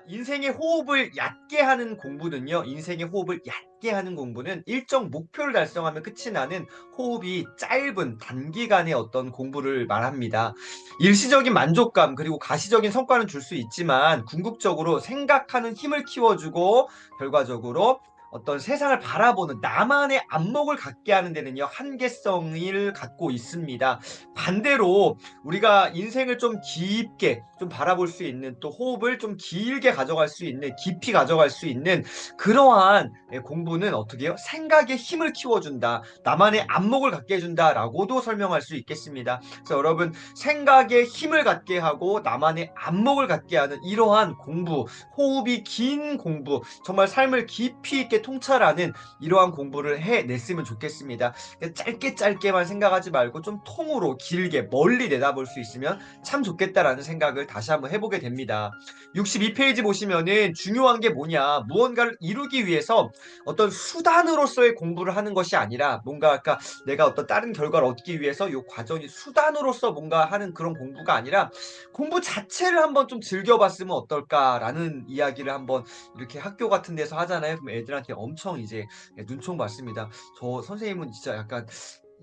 인생의 호흡을 얕게 하는 공부는요. 인생의 호흡을 얕게 하는 공부는 일정 목표를 달성하면 끝이 나는 호흡이 짧은 단기간의 어떤 공부를 말합니다. 일시적인 만족감 그리고 가시적인 성과는 줄 수 있지만 궁극적으로 생각하는 힘을 키워주고 결과적으로 어떤 세상을 바라보는 나만의 안목을 갖게 하는 데는요. 한계성을 갖고 있습니다. 반대로 우리가 인생을 좀 깊게 좀 바라볼 수 있는 또 호흡을 좀 길게 가져갈 수 있는 깊이 가져갈 수 있는 그러한 공부는 어떻게 해요? 생각의 힘을 키워준다. 나만의 안목을 갖게 해준다라고도 설명할 수 있겠습니다. 그래서 여러분 생각의 힘을 갖게 하고 나만의 안목을 갖게 하는 이러한 공부, 호흡이 긴 공부, 정말 삶을 깊이 있게 통찰하는 이러한 공부를 해냈으면 좋겠습니다. 짧게 짧게만 생각하지 말고 좀 통으로 길게 멀리 내다볼 수 있으면 참 좋겠다라는 생각을 다시 한번 해보게 됩니다. 62페이지 보시면은 중요한 게 뭐냐, 무언가를 이루기 위해서 어떤 수단으로서의 공부를 하는 것이 아니라 뭔가 아까 내가 어떤 다른 결과를 얻기 위해서 이 과정이 수단으로서 뭔가 하는 그런 공부가 아니라 공부 자체를 한번 좀 즐겨봤으면 어떨까라는 이야기를 한번 이렇게 학교 같은 데서 하잖아요. 그럼 애들한테 엄청 이제 눈총 받습니다. 저 선생님은 진짜 약간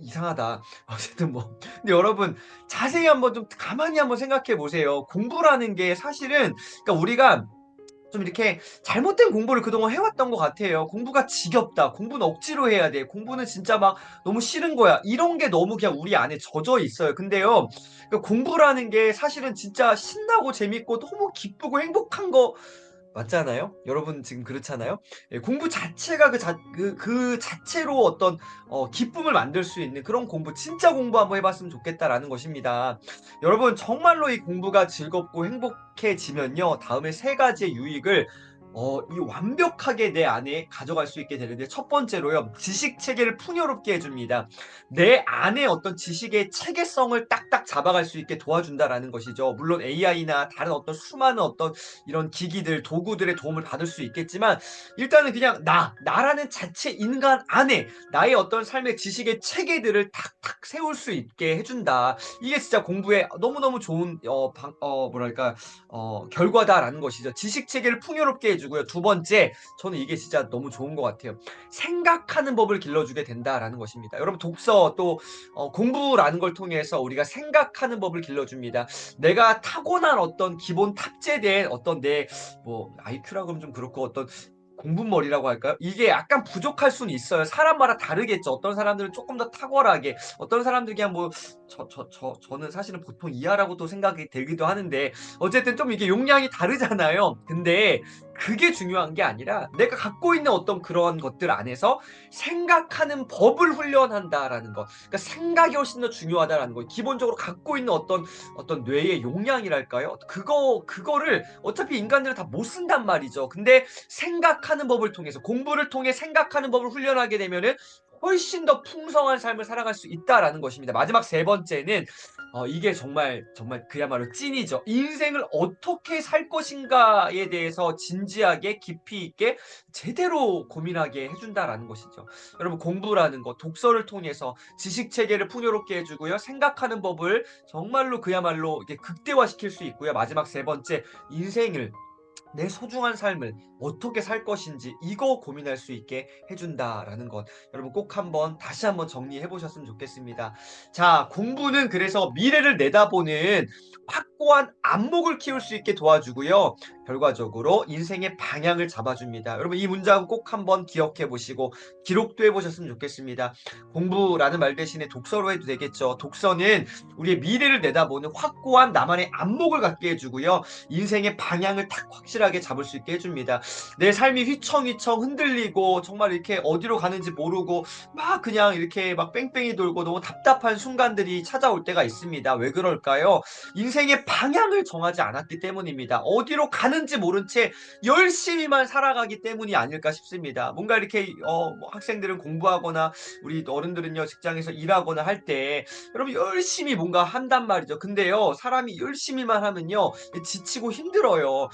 이상하다. 어쨌든 뭐 근데 여러분 자세히 한번 좀 가만히 한번 생각해 보세요. 공부라는 게 사실은 그러니까 우리가 좀 이렇게 잘못된 공부를 그동안 해왔던 것 같아요. '공부가 지겹다. 공부는 억지로 해야 돼. 공부는 진짜 막 너무 싫은 거야.' 이런 게 너무 그냥 우리 안에 젖어 있어요. 근데요. 공부라는 게 사실은 진짜 신나고 재밌고 너무 기쁘고 행복한 거 맞잖아요. 여러분 지금 그렇잖아요. 예, 공부 자체가 그 자체로 어떤 기쁨을 만들 수 있는 그런 공부, 진짜 공부 한번 해 봤으면 좋겠다라는 것입니다. 여러분 정말로 이 공부가 즐겁고 행복해지면요. 다음에 세 가지의 유익을 이 완벽하게 내 안에 가져갈 수 있게 되는데, 첫 번째로요. 지식 체계를 풍요롭게 해 줍니다. 내 안에 어떤 지식의 체계성을 딱딱 잡아갈 수 있게 도와준다라는 것이죠. 물론 AI나 다른 어떤 수많은 어떤 이런 기기들, 도구들의 도움을 받을 수 있겠지만 일단은 그냥 나라는 자체 인간 안에 나의 어떤 삶의 지식의 체계들을 탁탁 세울 수 있게 해준다. 이게 진짜 공부에 너무너무 좋은 뭐랄까 결과다라는 것이죠. 지식 체계를 풍요롭게 해주고요. 두 번째, 저는 이게 진짜 너무 좋은 것 같아요. 생각하는 법을 길러주게 된다라는 것입니다. 여러분 독서 또 공부라는 걸 통해서 우리가 생각하는 법을 길러줍니다. 내가 타고난 어떤 기본 탑재된 어떤 내 뭐 IQ라고 하면 좀 그렇고 어떤 공분머리라고 할까요? 이게 약간 부족할 수는 있어요. 사람마다 다르겠죠. 어떤 사람들은 조금 더 탁월하게, 어떤 사람들은 그냥 뭐 저는 사실은 보통 이하라고도 생각이 들기도 하는데 어쨌든 좀 이게 용량이 다르잖아요. 근데 그게 중요한 게 아니라 내가 갖고 있는 어떤 그런 것들 안에서 생각하는 법을 훈련한다라는 것. 그러니까 생각이 훨씬 더 중요하다라는 거. 기본적으로 갖고 있는 어떤 뇌의 용량이랄까요? 그거를 어차피 인간들은 다 못 쓴단 말이죠. 근데 생각하는 법을 통해서, 공부를 통해 생각하는 법을 훈련하게 되면은 훨씬 더 풍성한 삶을 살아갈 수 있다라는 것입니다. 마지막 세 번째는 이게 정말 그야말로 찐이죠. 인생을 어떻게 살 것인가에 대해서 진지하게 깊이 있게 제대로 고민하게 해 준다라는 것이죠. 여러분 공부라는 거 독서를 통해서 지식 체계를 풍요롭게 해 주고요. 생각하는 법을 정말로 그야말로 이렇게 극대화시킬 수 있고요. 마지막 세 번째, 인생을, 내 소중한 삶을 어떻게 살 것인지 이거 고민할 수 있게 해준다라는 것. 여러분 꼭 한번 다시 한번 정리해 보셨으면 좋겠습니다. 자, 공부는 그래서 미래를 내다보는 확고한 안목을 키울 수 있게 도와주고요. 결과적으로 인생의 방향을 잡아줍니다. 여러분 이 문장 꼭 한번 기억해 보시고 기록도 해 보셨으면 좋겠습니다. 공부라는 말 대신에 독서로 해도 되겠죠. 독서는 우리의 미래를 내다보는 확고한 나만의 안목을 갖게 해주고요. 인생의 방향을 딱 확실하게 잡을 수 있게 해줍니다. 내 삶이 휘청휘청 흔들리고 정말 이렇게 어디로 가는지 모르고 막 그냥 이렇게 막 뺑뺑이 돌고 너무 답답한 순간들이 찾아올 때가 있습니다. 왜 그럴까요? 인생의 방향을 정하지 않았기 때문입니다. 어디로 가는지 모른 채 열심히만 살아가기 때문이 아닐까 싶습니다. 뭔가 이렇게 뭐 학생들은 공부하거나 우리 어른들은요 직장에서 일하거나 할 때 여러분 열심히 뭔가 한단 말이죠. 근데요 사람이 열심히만 하면요 지치고 힘들어요.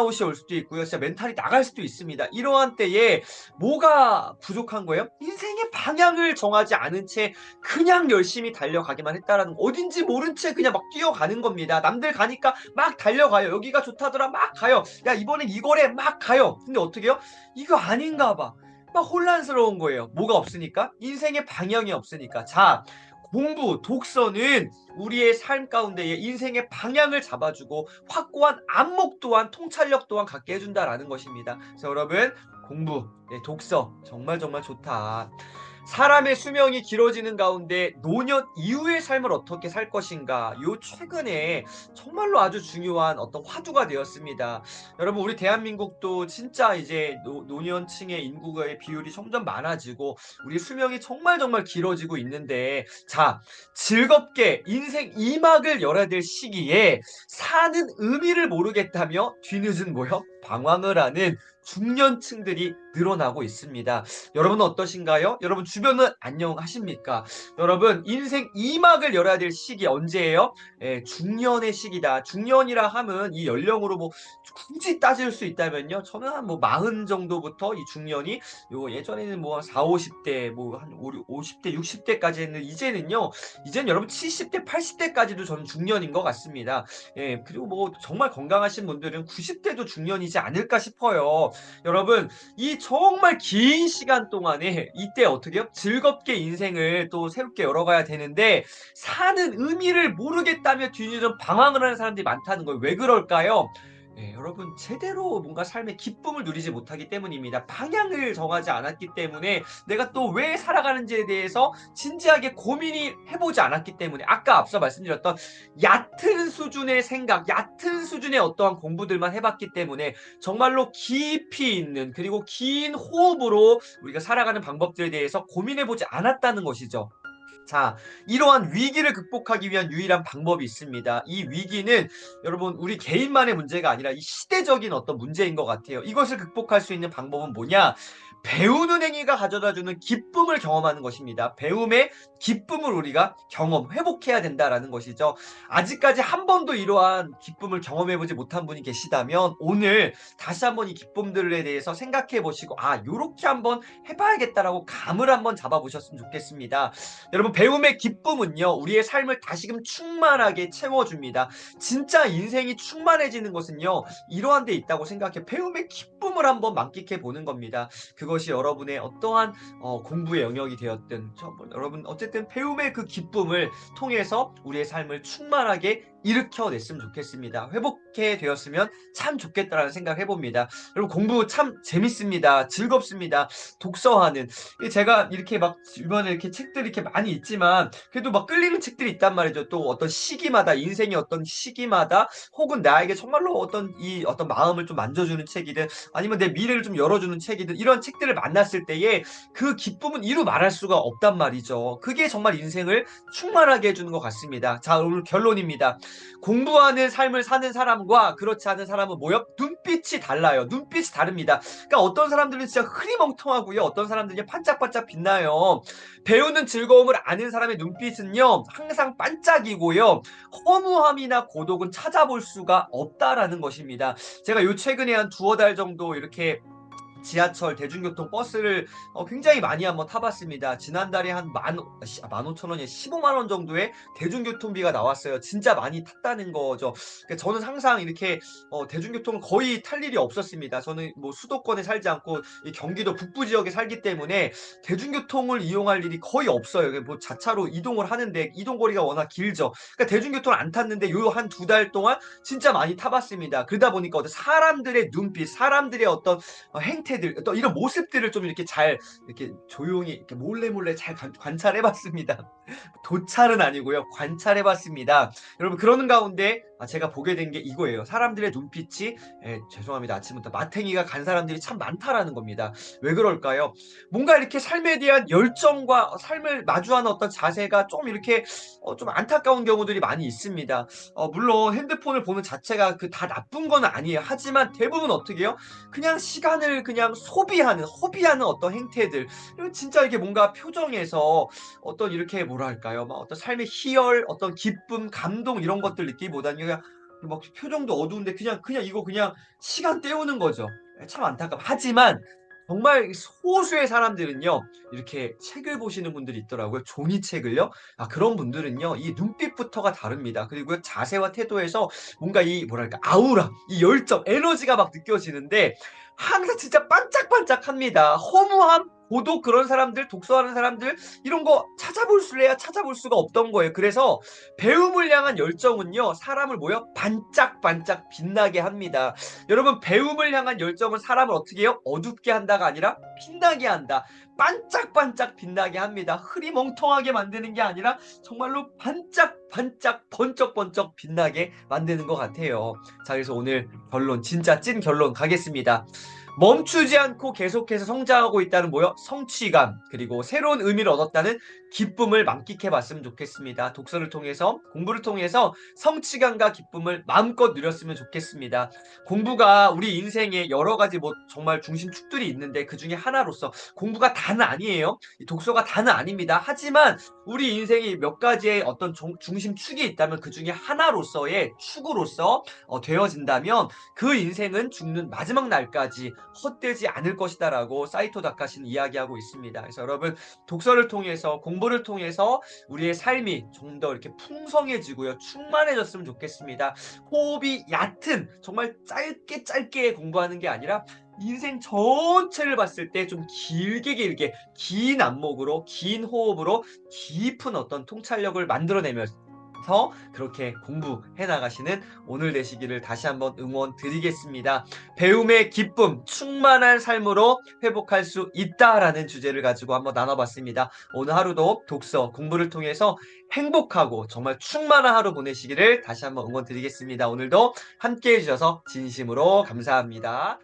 번아웃이 올 수도 있고요. 진짜 멘탈이 나갈 수도 있습니다. 이러한 때에 뭐가 부족한 거예요? 인생의 방향을 정하지 않은 채 그냥 열심히 달려가기만 했다라는 거. 어딘지 모른 채 그냥 막 뛰어가는 겁니다. 남들 가니까 막 달려가요. 여기가 좋다더라 막 가요. 야 이번엔 이거래 막 가요. 근데 어떻게 해요? 이거 아닌가 봐. 막 혼란스러운 거예요. 뭐가 없으니까? 인생의 방향이 없으니까. 자, 공부, 독서는 우리의 삶 가운데에 인생의 방향을 잡아주고 확고한 안목 또한 통찰력 또한 갖게 해준다라는 것입니다. 그래서 여러분 공부, 네, 독서 정말 정말 좋다. 사람의 수명이 길어지는 가운데 노년 이후의 삶을 어떻게 살 것인가 요 최근에 정말로 아주 중요한 어떤 화두가 되었습니다. 여러분 우리 대한민국도 진짜 이제 노년층의 인구의 비율이 점점 많아지고 우리 수명이 정말 정말 길어지고 있는데 자 즐겁게 인생 2막을 열어야 될 시기에 사는 의미를 모르겠다며 뒤늦은 뭐요? 방황을 하는 중년층들이 늘어나고 있습니다. 여러분은 어떠신가요? 여러분 주변은 안녕하십니까? 여러분 인생 2막을 열어야 될 시기 언제예요? 예, 중년의 시기다. 중년이라 하면 이 연령으로 뭐 굳이 따질 수 있다면요. 저는 한 뭐 40 정도부터 이 중년이 요 예전에는 뭐 4, 50대 뭐 한 50대, 60대까지 했는데 이제는요. 이제는 여러분 70대, 80대까지도 저는 중년인 것 같습니다. 예, 그리고 뭐 정말 건강하신 분들은 90대도 중년이지 않을까 싶어요. 여러분 이 정말 긴 시간 동안에 이때 어떻게 해요? 즐겁게 인생을 또 새롭게 열어가야 되는데 사는 의미를 모르겠다며 뒤늦은 방황을 하는 사람들이 많다는 거예요. 왜 그럴까요? 네, 여러분 제대로 뭔가 삶의 기쁨을 누리지 못하기 때문입니다. 방향을 정하지 않았기 때문에 내가 또 왜 살아가는지에 대해서 진지하게 고민이 해보지 않았기 때문에 아까 앞서 말씀드렸던 얕은 수준의 생각, 얕은 수준의 어떠한 공부들만 해봤기 때문에 정말로 깊이 있는 그리고 긴 호흡으로 우리가 살아가는 방법들에 대해서 고민해보지 않았다는 것이죠. 자, 이러한 위기를 극복하기 위한 유일한 방법이 있습니다. 이 위기는 여러분 우리 개인만의 문제가 아니라 이 시대적인 어떤 문제인 것 같아요. 이것을 극복할 수 있는 방법은 뭐냐? 배우는 행위가 가져다주는 기쁨을 경험하는 것입니다. 배움의 기쁨을 우리가 회복해야 된다라는 것이죠. 아직까지 한 번도 이러한 기쁨을 경험해보지 못한 분이 계시다면 오늘 다시 한번 이 기쁨들에 대해서 생각해 보시고 아, 요렇게 한번 해봐야겠다라고 감을 한번 잡아보셨으면 좋겠습니다. 여러분 배움의 기쁨은요 우리의 삶을 다시금 충만하게 채워줍니다. 진짜 인생이 충만해지는 것은요 이러한 데 있다고 생각해 배움의 기쁨을 한번 만끽해 보는 겁니다. 그것이 여러분의 어떠한 공부의 영역이 되었든 여러분 어쨌든 배움의 그 기쁨을 통해서 우리의 삶을 충만하게 일으켜냈으면 좋겠습니다. 회복해 되었으면 참 좋겠다라는 생각 해봅니다. 여러분 공부 참 재밌습니다. 즐겁습니다. 독서하는 제가 이렇게 막 주변에 이렇게 책들이 이렇게 많이 있지만 그래도 막 끌리는 책들이 있단 말이죠. 또 어떤 시기마다 인생의 어떤 시기마다 혹은 나에게 정말로 어떤 마음을 좀 만져주는 책이든 아니면 내 미래를 좀 열어주는 책이든 이런 책들을 만났을 때에 그 기쁨은 이루 말할 수가 없단 말이죠. 그게 정말 인생을 충만하게 해주는 것 같습니다. 자 오늘 결론입니다. 공부하는 삶을 사는 사람과 그렇지 않은 사람은 뭐요? 눈빛이 달라요. 눈빛이 다릅니다. 그러니까 어떤 사람들은 진짜 흐리멍텅하고요. 어떤 사람들은 반짝반짝 빛나요. 배우는 즐거움을 아는 사람의 눈빛은요. 항상 반짝이고요. 허무함이나 고독은 찾아볼 수가 없다라는 것입니다. 제가 요 최근에 한 두어 달 정도 이렇게 지하철, 대중교통, 버스를 굉장히 많이 한번 타봤습니다. 지난달에 한 15,000원에 15만 원 정도의 대중교통비가 나왔어요. 진짜 많이 탔다는 거죠. 그러니까 저는 항상 이렇게 대중교통을 거의 탈 일이 없었습니다. 저는 뭐 수도권에 살지 않고 이 경기도 북부 지역에 살기 때문에 대중교통을 이용할 일이 거의 없어요. 뭐 자차로 이동을 하는데 이동거리가 워낙 길죠. 그러니까 대중교통을 안 탔는데 요 한 두 달 동안 진짜 많이 타봤습니다. 그러다 보니까 사람들의 눈빛, 사람들의 어떤 행태들, 또 이런 모습들을 좀 이렇게 잘 이렇게 조용히 이렇게 몰래 잘 관찰해봤습니다. 도찰은 아니고요. 관찰해봤습니다. 여러분 그러는 가운데 제가 보게 된 게 이거예요. 사람들의 눈빛이 죄송합니다. 아침부터 마탱이가 간 사람들이 참 많다라는 겁니다. 왜 그럴까요? 뭔가 이렇게 삶에 대한 열정과 삶을 마주하는 어떤 자세가 좀 이렇게 좀 안타까운 경우들이 많이 있습니다. 물론 핸드폰을 보는 자체가 그 다 나쁜 건 아니에요. 하지만 대부분 어떻게 해요? 그냥 시간을 그냥 허비하는 어떤 행태들. 그리고 진짜 이게 뭔가 표정에서 어떤 이렇게 뭐랄까요? 막 어떤 삶의 희열, 어떤 기쁨, 감동 이런 것들 느끼기보다는 그냥 막 표정도 어두운데 그냥 이거 그냥 시간 때우는 거죠. 예 참 하지만 정말 소수의 사람들은요. 이렇게 책을 보시는 분들이 있더라고요. 종이책을요. 아 그런 분들은요. 이 눈빛부터가 다릅니다. 그리고요 자세와 태도에서 뭔가 이 뭐랄까 아우라, 이 열정, 에너지가 막 느껴지는데 항상 진짜 반짝반짝합니다. 허무함, 고독 그런 사람들, 독서하는 사람들 이런 거 찾아볼래야 찾아볼 수가 없던 거예요. 그래서 배움을 향한 열정은요. 사람을 뭐요? 반짝반짝 빛나게 합니다. 여러분 배움을 향한 열정은 사람을 어떻게 해요? 어둡게 한다가 아니라 빛나게 한다. 반짝반짝 빛나게 합니다. 흐리멍텅하게 만드는 게 아니라 정말로 반짝반짝 번쩍번쩍 빛나게 만드는 것 같아요. 자 그래서 오늘 결론 진짜 찐 결론 가겠습니다. 멈추지 않고 계속해서 성장하고 있다는 뭐요? 성취감 그리고 새로운 의미를 얻었다는 기쁨을 만끽해 봤으면 좋겠습니다. 독서를 통해서 공부를 통해서 성취감과 기쁨을 마음껏 누렸으면 좋겠습니다. 공부가 우리 인생에 여러 가지 뭐 정말 중심축들이 있는데 그중에 하나로서 공부가 다는 아니에요. 이 독서가 다는 아닙니다. 하지만 우리 인생이 몇 가지의 어떤 중심축이 있다면 그중에 하나로서의 축으로서 되어진다면 그 인생은 죽는 마지막 날까지 헛되지 않을 것이다라고 사이토 다카시는 이야기하고 있습니다. 그래서 여러분 독서를 통해서 공부를 통해서 우리의 삶이 좀 더 이렇게 풍성해지고요. 충만해졌으면 좋겠습니다. 호흡이 얕은 정말 짧게 공부하는 게 아니라 인생 전체를 봤을 때 좀 길게 긴 안목으로 긴 호흡으로 깊은 어떤 통찰력을 만들어내면서 그렇게 공부해 나가시는 오늘 되시기를 다시 한번 응원드리겠습니다. 배움의 기쁨, 충만한 삶으로 회복할 수 있다라는 주제를 가지고 한번 나눠봤습니다. 오늘 하루도 독서, 공부를 통해서 행복하고 정말 충만한 하루 보내시기를 다시 한번 응원드리겠습니다. 오늘도 함께 해주셔서 진심으로 감사합니다.